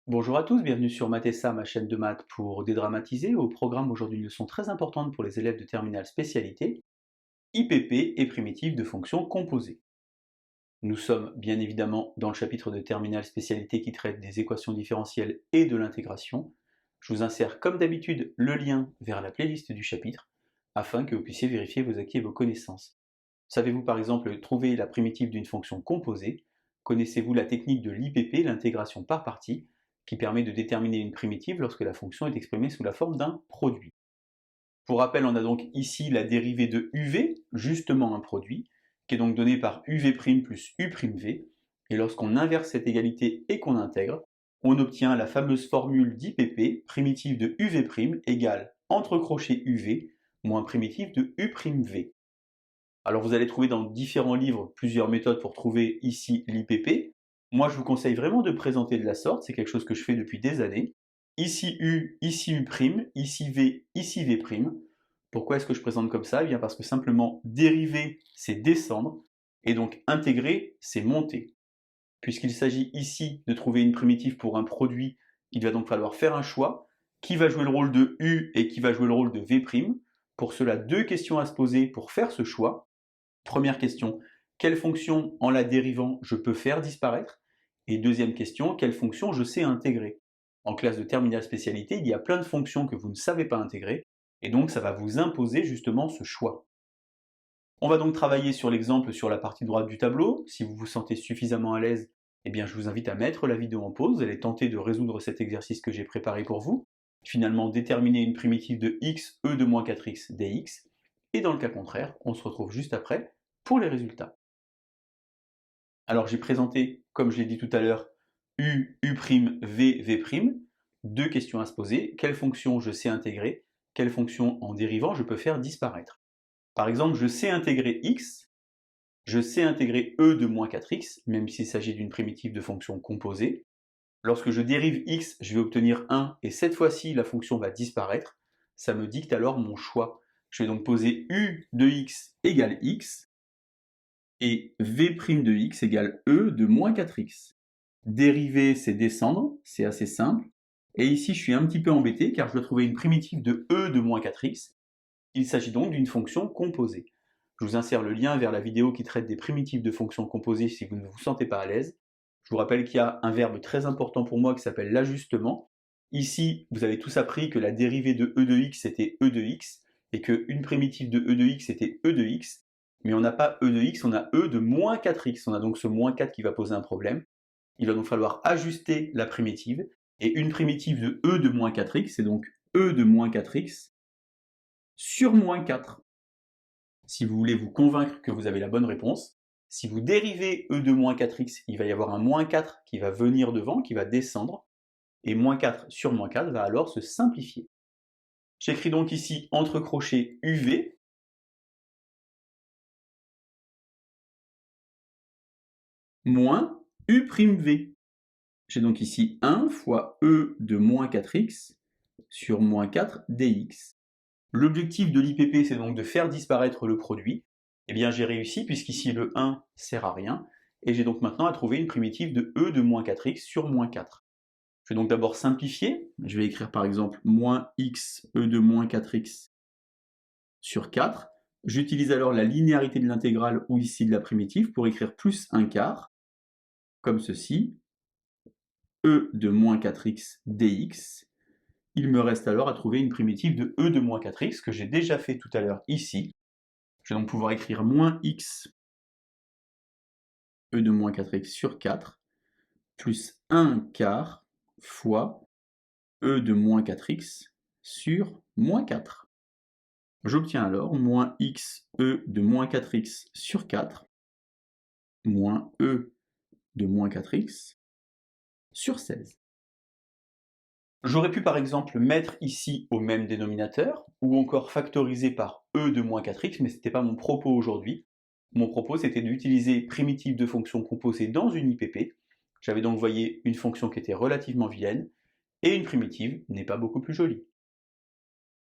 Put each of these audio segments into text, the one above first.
Bonjour à tous, bienvenue sur Mathessa, ma chaîne de maths pour dédramatiser. Au programme aujourd'hui une leçon très importante pour les élèves de terminale spécialité, IPP et primitives de fonctions composées. Nous sommes bien évidemment dans le chapitre de terminale spécialité qui traite des équations différentielles et de l'intégration. Je vous insère comme d'habitude le lien vers la playlist du chapitre afin que vous puissiez vérifier vos acquis et vos connaissances. Savez-vous par exemple trouver la primitive d'une fonction composée? Connaissez-vous la technique de l'IPP, l'intégration par partie, qui permet de déterminer une primitive lorsque la fonction est exprimée sous la forme d'un produit? Pour rappel, on a donc ici la dérivée de UV, justement un produit, qui est donc donné par UV' plus U'V, et lorsqu'on inverse cette égalité et qu'on intègre, on obtient la fameuse formule d'IPP, primitive de UV' égale entre crochets UV moins primitive de U'V. Alors vous allez trouver dans différents livres plusieurs méthodes pour trouver ici l'IPP. Moi je vous conseille vraiment de présenter de la sorte, c'est quelque chose que je fais depuis des années. Ici U, ici U', ici V, ici V'. Pourquoi est-ce que je présente comme ça? Eh bien parce que simplement dériver c'est descendre, et donc intégrer c'est monter. Puisqu'il s'agit ici de trouver une primitive pour un produit, il va donc falloir faire un choix. Qui va jouer le rôle de U et qui va jouer le rôle de V'? Pour cela, deux questions à se poser pour faire ce choix. Première question, quelle fonction en la dérivant je peux faire disparaître? Et deuxième question, quelle fonction je sais intégrer? En classe de terminale spécialité, il y a plein de fonctions que vous ne savez pas intégrer, et donc ça va vous imposer justement ce choix. On va donc travailler sur l'exemple sur la partie droite du tableau. Si vous vous sentez suffisamment à l'aise, eh bien je vous invite à mettre la vidéo en pause, vous allez tenter de résoudre cet exercice que j'ai préparé pour vous. Finalement, déterminer une primitive de x, e de moins 4x dx, et dans le cas contraire, on se retrouve juste après pour les résultats. Alors j'ai présenté, comme je l'ai dit tout à l'heure, U, U', V, V', deux questions à se poser. Quelle fonction je sais intégrer? Quelle fonction en dérivant je peux faire disparaître? Par exemple, je sais intégrer x, je sais intégrer e de moins 4x, même s'il s'agit d'une primitive de fonction composée. Lorsque je dérive x, je vais obtenir 1, et cette fois-ci, la fonction va disparaître. Ça me dicte alors mon choix. Je vais donc poser u de x égale x, et v' de x égale e de moins 4x. Dériver, c'est descendre, c'est assez simple. Et ici, je suis un petit peu embêté, car je dois trouver une primitive de e de moins 4x. Il s'agit donc d'une fonction composée. Je vous insère le lien vers la vidéo qui traite des primitives de fonctions composées si vous ne vous sentez pas à l'aise. Je vous rappelle qu'il y a un verbe très important pour moi qui s'appelle l'ajustement. Ici, vous avez tous appris que la dérivée de e de x était e de x, et qu'une primitive de e de x était e de x, mais on n'a pas e de x, on a e de moins 4x. On a donc ce moins 4 qui va poser un problème. Il va donc falloir ajuster la primitive, et une primitive de e de moins 4x, c'est donc e de moins 4x sur moins 4. Si vous voulez vous convaincre que vous avez la bonne réponse, si vous dérivez e de moins 4x, il va y avoir un moins 4 qui va venir devant, qui va descendre, et moins 4 sur moins 4 va alors se simplifier. J'écris donc ici entre crochets UV, moins U'V. J'ai donc ici 1 fois e de moins 4x sur moins 4 dx. L'objectif de l'IPP, c'est donc de faire disparaître le produit. Eh bien, j'ai réussi, puisqu'ici le 1 sert à rien, et j'ai donc maintenant à trouver une primitive de e de moins 4x sur moins 4. Je vais donc d'abord simplifier. Je vais écrire par exemple moins x e de moins 4x sur 4. J'utilise alors la linéarité de l'intégrale ou ici de la primitive pour écrire plus 1 quart, comme ceci, e de moins 4x dx. Il me reste alors à trouver une primitive de e de moins 4x que j'ai déjà fait tout à l'heure ici. Je vais donc pouvoir écrire moins x e de moins 4x sur 4 plus 1 quart fois e de moins 4x sur moins 4. J'obtiens alors moins x e de moins 4x sur 4 moins e de moins 4x sur 16. J'aurais pu par exemple mettre ici au même dénominateur, ou encore factoriser par e de moins 4x, mais ce n'était pas mon propos aujourd'hui. Mon propos c'était d'utiliser primitive de fonctions composées dans une IPP. J'avais donc, voyez, une fonction qui était relativement vilaine, et une primitive n'est pas beaucoup plus jolie.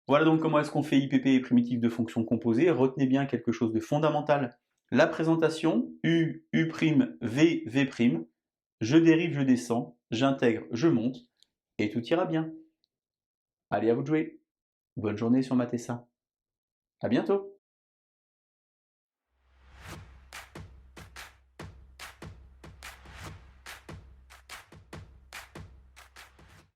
Voilà donc comment est-ce qu'on fait IPP et primitive de fonctions composées. Retenez bien quelque chose de fondamental. La présentation, U, U', V, V', je dérive, je descends, j'intègre, je monte, et tout ira bien. Allez, à vous de jouer. Bonne journée sur Matessa. À bientôt.